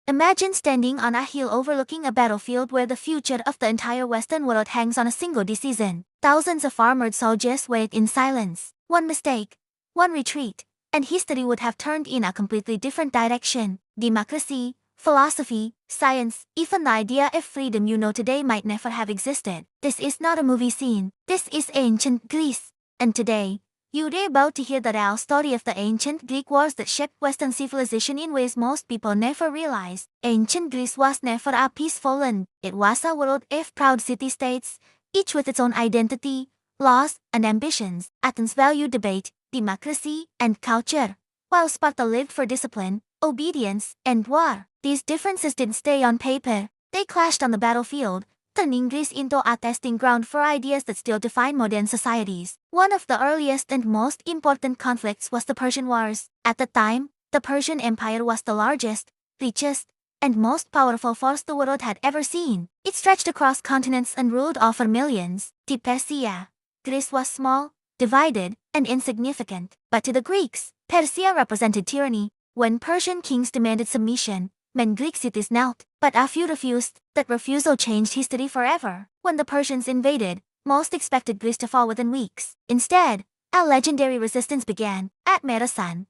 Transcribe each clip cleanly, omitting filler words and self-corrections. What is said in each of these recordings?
Imagine standing on a hill overlooking a battlefield where the future of the entire Western world hangs on a single decision. Thousands of armored soldiers wait in silence. One mistake, one retreat, and history would have turned in a completely different direction. Democracy, philosophy, science, even the idea of freedom you know today might never have existed. This is not a movie scene. This is ancient Greece. And today, you're about to hear the real story of the ancient Greek wars that shaped Western civilization in ways most people never realize. Ancient Greece was never a peaceful land. It was a world of proud city-states, each with its own identity, laws, and ambitions. Athens valued debate, democracy, and culture, while Sparta lived for discipline, obedience, and war. These differences didn't stay on paper. They clashed on the battlefield, turning Greece into a testing ground for ideas that still define modern societies. One of the earliest and most important conflicts was the Persian Wars. At the time, the Persian Empire was the largest, richest, and most powerful force the world had ever seen. It stretched across continents and ruled over millions. To Persia, Greece was small, divided, and insignificant. But to the Greeks, Persia represented tyranny. When Persian kings demanded submission, many Greek cities knelt, but a few refused. That refusal changed history forever. When the Persians invaded, most expected Greece to fall within weeks. Instead, a legendary resistance began. At Marathon,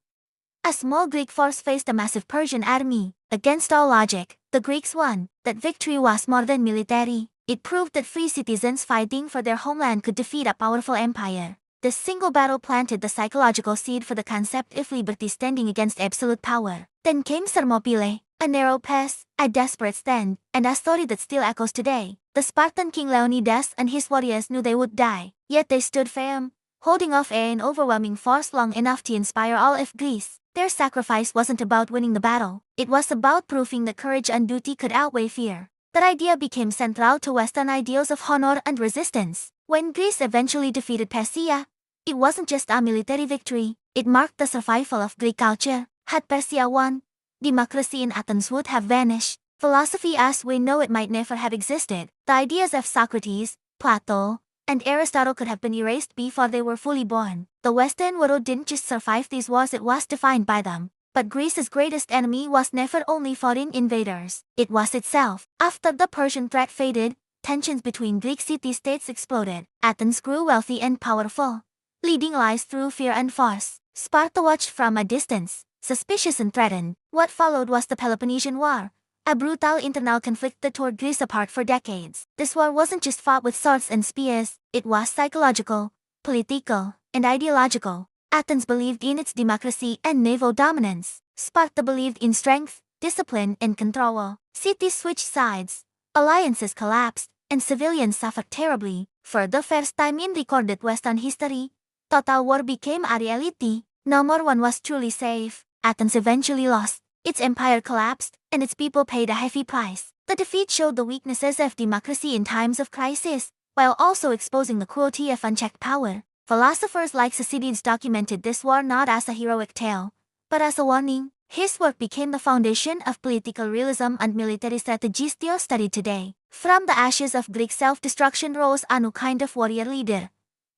a small Greek force faced a massive Persian army. Against all logic, the Greeks won. That victory was more than military. It proved that free citizens fighting for their homeland could defeat a powerful empire. This single battle planted the psychological seed for the concept of liberty standing against absolute power. Then came Thermopylae, a narrow pass, a desperate stand, and a story that still echoes today. The Spartan king Leonidas and his warriors knew they would die, yet they stood firm, holding off an overwhelming force long enough to inspire all of Greece. Their sacrifice wasn't about winning the battle. It was about proving that courage and duty could outweigh fear. That idea became central to Western ideals of honor and resistance. When Greece eventually defeated Persia, it wasn't just a military victory, it marked the survival of Greek culture. Had Persia won, democracy in Athens would have vanished. Philosophy as we know it might never have existed. The ideas of Socrates, Plato, and Aristotle could have been erased before they were fully born. The Western world didn't just survive these wars, it was defined by them. But Greece's greatest enemy was never only foreign invaders, it was itself. After the Persian threat faded, tensions between Greek city-states exploded. Athens grew wealthy and powerful, leading lies through fear and force. Sparta watched from a distance, suspicious and threatened. What followed was the Peloponnesian War, a brutal internal conflict that tore Greece apart for decades. This war wasn't just fought with swords and spears, it was psychological, political, and ideological. Athens believed in its democracy and naval dominance. Sparta believed in strength, discipline, and control. Cities switched sides, alliances collapsed, and civilians suffered terribly. For the first time in recorded Western history, total war became a reality. No more one was truly safe. Athens eventually lost. Its empire collapsed, and its people paid a heavy price. The defeat showed the weaknesses of democracy in times of crisis, while also exposing the cruelty of unchecked power. Philosophers like Thucydides documented this war not as a heroic tale, but as a warning. His work became the foundation of political realism and military strategy still studied today. From the ashes of Greek self-destruction rose a new kind of warrior leader,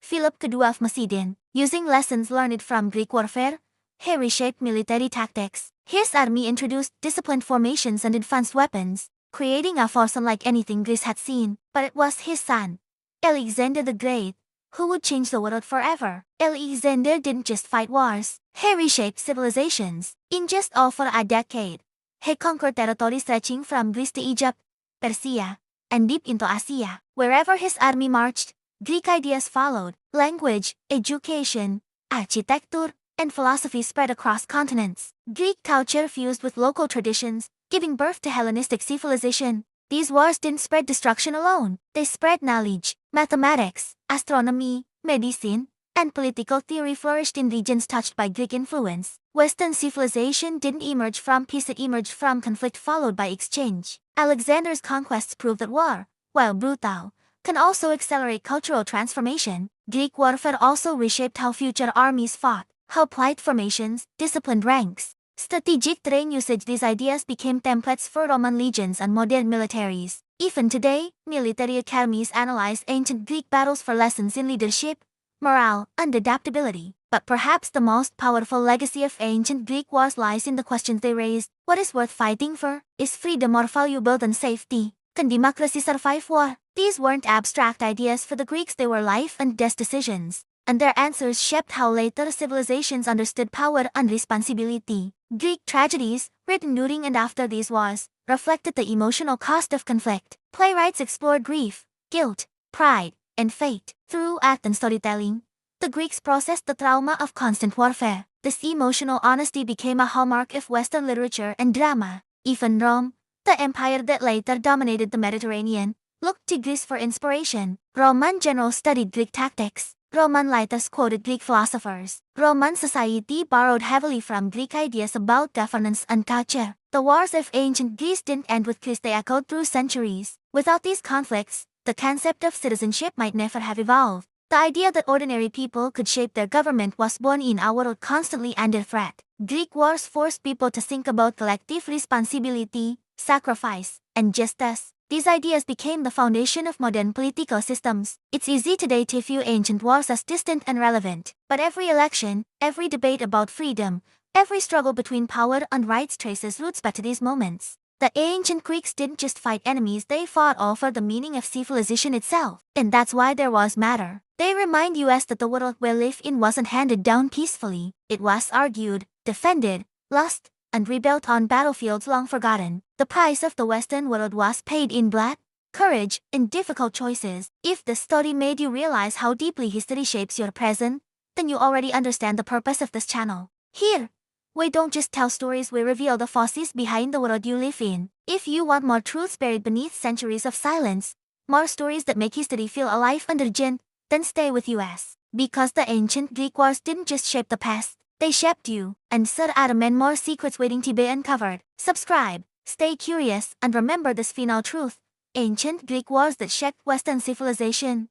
Philip II of Macedon. Using lessons learned from Greek warfare, he reshaped military tactics. His army introduced disciplined formations and advanced weapons, creating a force unlike anything Greece had seen. But it was his son, Alexander the Great, who would change the world forever. Alexander didn't just fight wars, he reshaped civilizations. In just over a decade, he conquered territory stretching from Greece to Egypt, Persia, and deep into Asia. Wherever his army marched, Greek ideas followed. Language, education, architecture, and philosophy spread across continents. Greek culture fused with local traditions, giving birth to Hellenistic civilization. These wars didn't spread destruction alone, they spread knowledge. Mathematics, astronomy, medicine, and political theory flourished in regions touched by Greek influence. Western civilization didn't emerge from peace, it emerged from conflict followed by exchange. Alexander's conquests proved that war, while brutal, can also accelerate cultural transformation. Greek warfare also reshaped how future armies fought, how plight formations, disciplined ranks, strategic terrain usage. These ideas became templates for Roman legions and modern militaries. Even today, military academies analyze ancient Greek battles for lessons in leadership, morale, and adaptability. But perhaps the most powerful legacy of ancient Greek wars lies in the questions they raised. What is worth fighting for? Is freedom more valuable than safety? Can democracy survive war? These weren't abstract ideas for the Greeks, they were life and death decisions. And their answers shaped how later civilizations understood power and responsibility. Greek tragedies, written during and after these wars, reflected the emotional cost of conflict. Playwrights explored grief, guilt, pride, and fate. Through act and storytelling, the Greeks processed the trauma of constant warfare. This emotional honesty became a hallmark of Western literature and drama. Even Rome, the empire that later dominated the Mediterranean, looked to Greece for inspiration. Roman generals studied Greek tactics. Roman writers quoted Greek philosophers. Roman society borrowed heavily from Greek ideas about governance and culture. The wars of ancient Greece didn't end with Greece, they echoed through centuries. Without these conflicts, the concept of citizenship might never have evolved. The idea that ordinary people could shape their government was born in a world constantly under threat. Greek wars forced people to think about collective responsibility, sacrifice, and justice. These ideas became the foundation of modern political systems. It's easy today to view ancient wars as distant and relevant, but every election, every debate about freedom, every struggle between power and rights traces roots back to these moments. The ancient Greeks didn't just fight enemies, they fought over the meaning of civilization itself. And that's why their wars matter. They remind us that the world we live in wasn't handed down peacefully. It was argued, defended, lost, and rebuilt on battlefields long forgotten. The price of the Western world was paid in blood, courage, and difficult choices. If this story made you realize how deeply history shapes your present, then you already understand the purpose of this channel. Here, we don't just tell stories, we reveal the forces behind the world you live in. If you want more truths buried beneath centuries of silence, more stories that make history feel alive and urgent, then stay with us. Because the ancient Greek wars didn't just shape the past, they shaped you. And Sir Adam and more secrets waiting to be uncovered. Subscribe, stay curious, and remember this final truth. Ancient Greek wars that shaped Western civilization